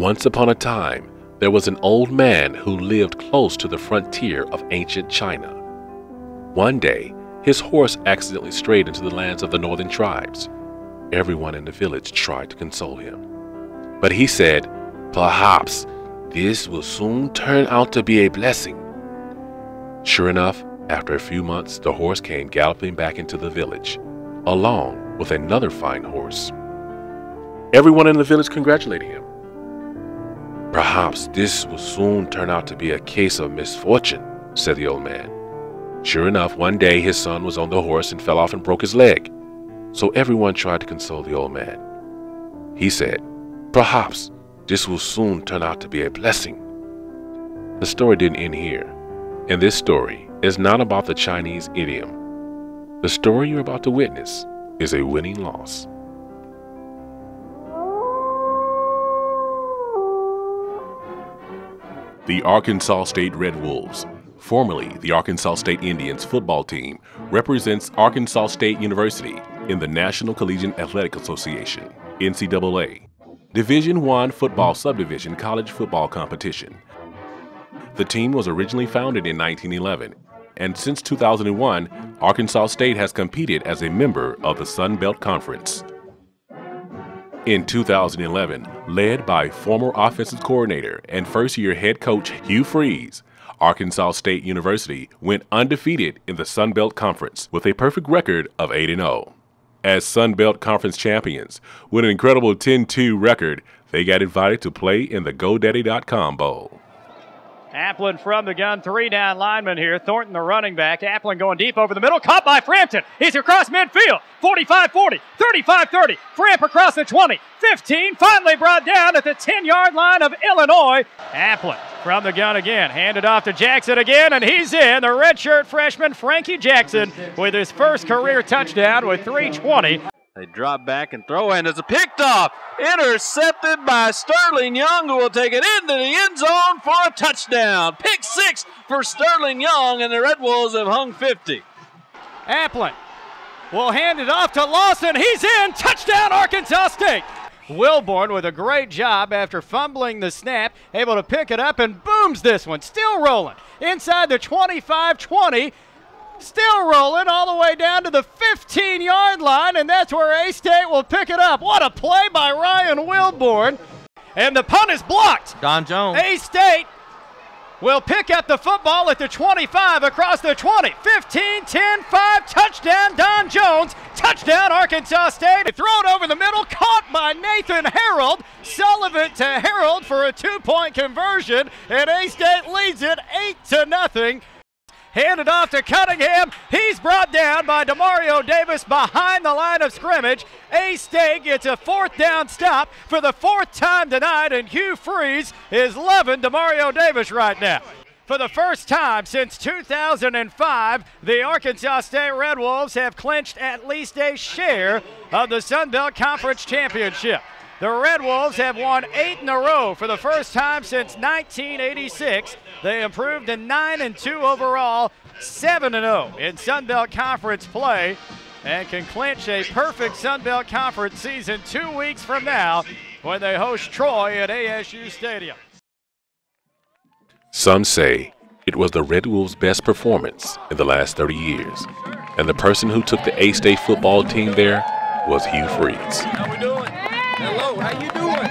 Once upon a time, there was an old man who lived close to the frontier of ancient China. One day, his horse accidentally strayed into the lands of the northern tribes. Everyone in the village tried to console him, but he said, "Perhaps this will soon turn out to be a blessing." Sure enough, after a few months, the horse came galloping back into the village, along with another fine horse. Everyone in the village congratulated him. "Perhaps this will soon turn out to be a case of misfortune," said the old man. Sure enough, one day his son was on the horse and fell off and broke his leg. So everyone tried to console the old man. He said, "Perhaps this will soon turn out to be a blessing." The story didn't end here, and this story is not about the Chinese idiom. The story you're about to witness is a winning loss. The Arkansas State Red Wolves, formerly the Arkansas State Indians football team, represents Arkansas State University in the National Collegiate Athletic Association, NCAA, Division I Football Subdivision College Football Competition. The team was originally founded in 1911, and since 2001, Arkansas State has competed as a member of the Sun Belt Conference. In 2011, led by former offensive coordinator and first-year head coach Hugh Freeze, Arkansas State University went undefeated in the Sun Belt Conference with a perfect record of 8-0. As Sun Belt Conference champions, with an incredible 10-2 record, they got invited to play in the GoDaddy.com Bowl. Applin from the gun, three-down lineman here. Thornton, the running back. Applin going deep over the middle, caught by Frampton. He's across midfield, 45-40, 35-30. Framp across the 20, 15, finally brought down at the 10-yard line of Illinois. Applin from the gun again, handed off to Jackson again, and he's in. The redshirt freshman Frankie Jackson with his first career touchdown with 3:20. They drop back and throw, and it's picked off. Intercepted by Sterling Young, who will take it into the end zone for a touchdown. Pick six for Sterling Young, and the Red Wolves have hung 50. Applin will hand it off to Lawson. He's in. Touchdown, Arkansas State. Wilborn with a great job after fumbling the snap, able to pick it up and booms this one. Still rolling inside the 25-20. Still rolling all the way down to the 15-yard line, and that's where A-State will pick it up. What a play by Ryan Wilborn. And the punt is blocked. Don Jones. A-State will pick up the football at the 25, across the 20, 15, 10, 5, touchdown Don Jones, touchdown Arkansas State. They throw it over the middle, caught by Nathan Harold. Sullivan to Harold for a two-point conversion, and A-State leads it 8-0. Handed off to Cunningham. He's brought down by Demario Davis behind the line of scrimmage. A-State gets a fourth down stop for the fourth time tonight, and Hugh Freeze is loving Demario Davis right now. For the first time since 2005, the Arkansas State Red Wolves have clinched at least a share of the Sun Belt Conference Championship. The Red Wolves have won 8 in a row for the first time since 1986. They improved to 9-2 overall, 7-0 in Sun Belt Conference play, and can clinch a perfect Sun Belt Conference season 2 weeks from now when they host Troy at ASU Stadium. Some say it was the Red Wolves' best performance in the last 30 years, and the person who took the A-State football team there was Hugh Freeze. How we doing? Hello, how you doing?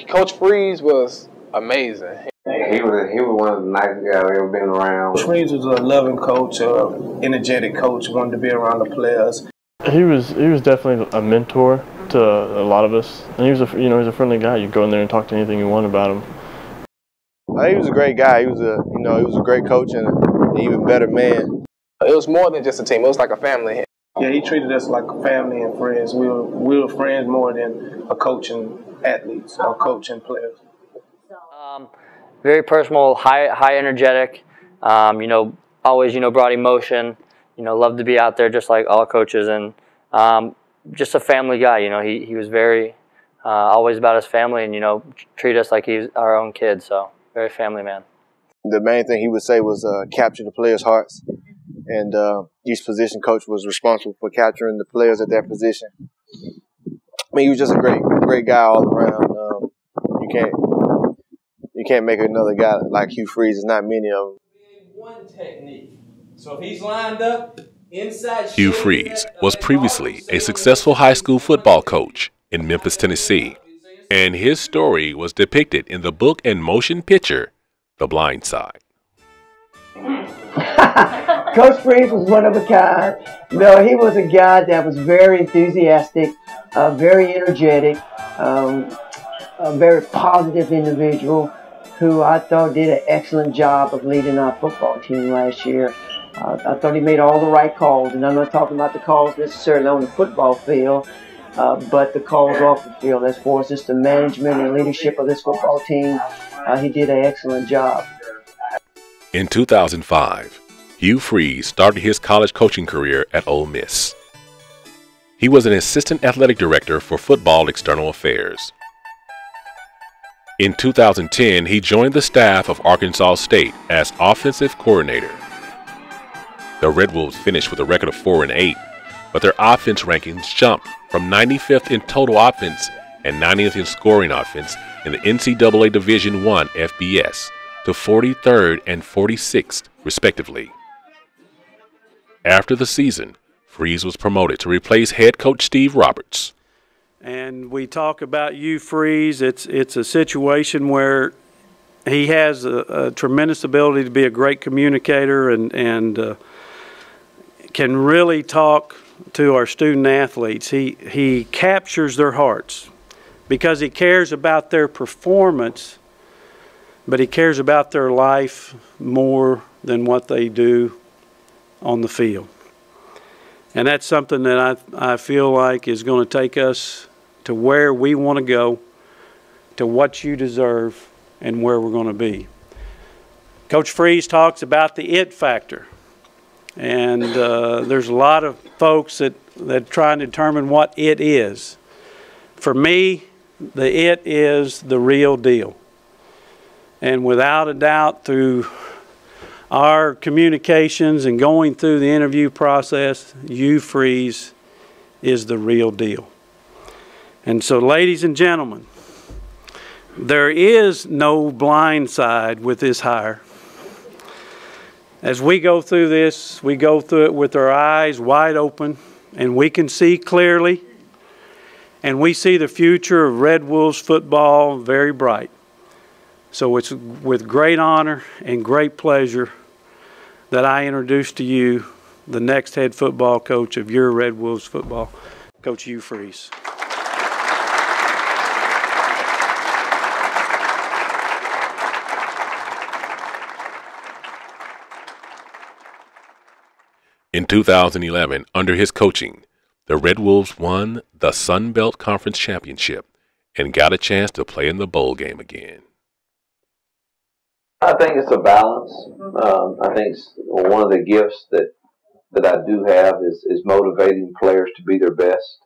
Coach Freeze was amazing. He was one of the nicest guys I've ever been around. Freeze was a loving coach, energetic coach, wanted to be around the players. He was definitely a mentor to a lot of us, and he was a friendly guy. You go in there and talk to anything you want about him. He was a great guy. He was a great coach and an even better man. It was more than just a team. It was like a family. Yeah, he treated us like family and friends. We were friends more than a coach and athletes or coach and players. Very personal, high energetic. Always brought emotion. Loved to be out there just like all coaches, and just a family guy. He was very always about his family, and treat us like he's our own kid. So very family man. The main thing he would say was capture the players' hearts, and each position coach was responsible for capturing the players at that position. mean, he was just a great guy all around. You can't make another guy like Hugh Freeze. There's not many of them. One technique. So if he's lined up inside. Hugh Freeze was previously a successful high school football coach in Memphis, Tennessee, and his story was depicted in the book and motion picture, The Blind Side. Coach Freeze was one of a kind. No, he was a guy that was very enthusiastic, very energetic, a very positive individual who I thought did an excellent job of leading our football team last year. I thought he made all the right calls, and I'm not talking about the calls necessarily on the football field, but the calls off the field. As far as just the management and leadership of this football team, he did an excellent job. In 2005, Hugh Freeze started his college coaching career at Ole Miss. He was an assistant athletic director for football external affairs. In 2010, he joined the staff of Arkansas State as offensive coordinator. The Red Wolves finished with a record of 4-8, but their offense rankings jumped from 95th in total offense and 90th in scoring offense in the NCAA Division I FBS to 43rd and 46th, respectively. After the season, Freeze was promoted to replace head coach Steve Roberts. And we talk about Hugh Freeze. It's a situation where he has a tremendous ability to be a great communicator and can really talk to our student athletes. He captures their hearts because he cares about their performance, but he cares about their life more than what they do on the field. And that's something that I feel like is going to take us to where we want to go, to what you deserve, and where we're going to be. Coach Freeze talks about the it factor. And there's a lot of folks that try and determine what it is. For me, the it is the real deal. And without a doubt, through our communications and going through the interview process, Hugh Freeze is the real deal. And so, ladies and gentlemen, there is no blind side with this hire. As we go through this, we go through it with our eyes wide open, and we can see clearly, and we see the future of Red Wolves football very bright. So it's with great honor and great pleasure that I introduce to you the next head football coach of your Red Wolves football, Coach Hugh Freeze. In 2011, under his coaching, the Red Wolves won the Sun Belt Conference Championship and got a chance to play in the bowl game again. I think it's a balance. I think one of the gifts that I do have is motivating players to be their best,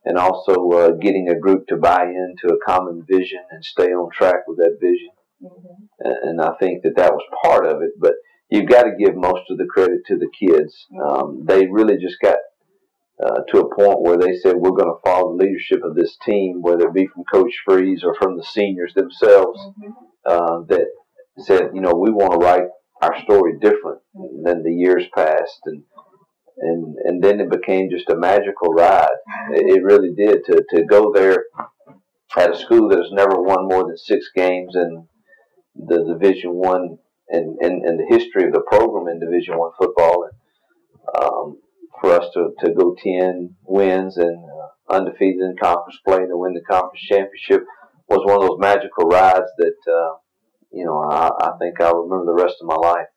and also getting a group to buy into a common vision and stay on track with that vision. And I think that was part of it, but you've got to give most of the credit to the kids. They really just got to a point where they said, we're going to follow the leadership of this team, whether it be from Coach Freeze or from the seniors themselves, that said, you know, we want to write our story different than the years past. And then it became just a magical ride. It really did to go there at a school that has never won more than 6 games in the Division I and the history of the program in Division I football. And for us to go 10 wins and undefeated in conference play and to win the conference championship was one of those magical rides that, you know, I think I'll remember the rest of my life.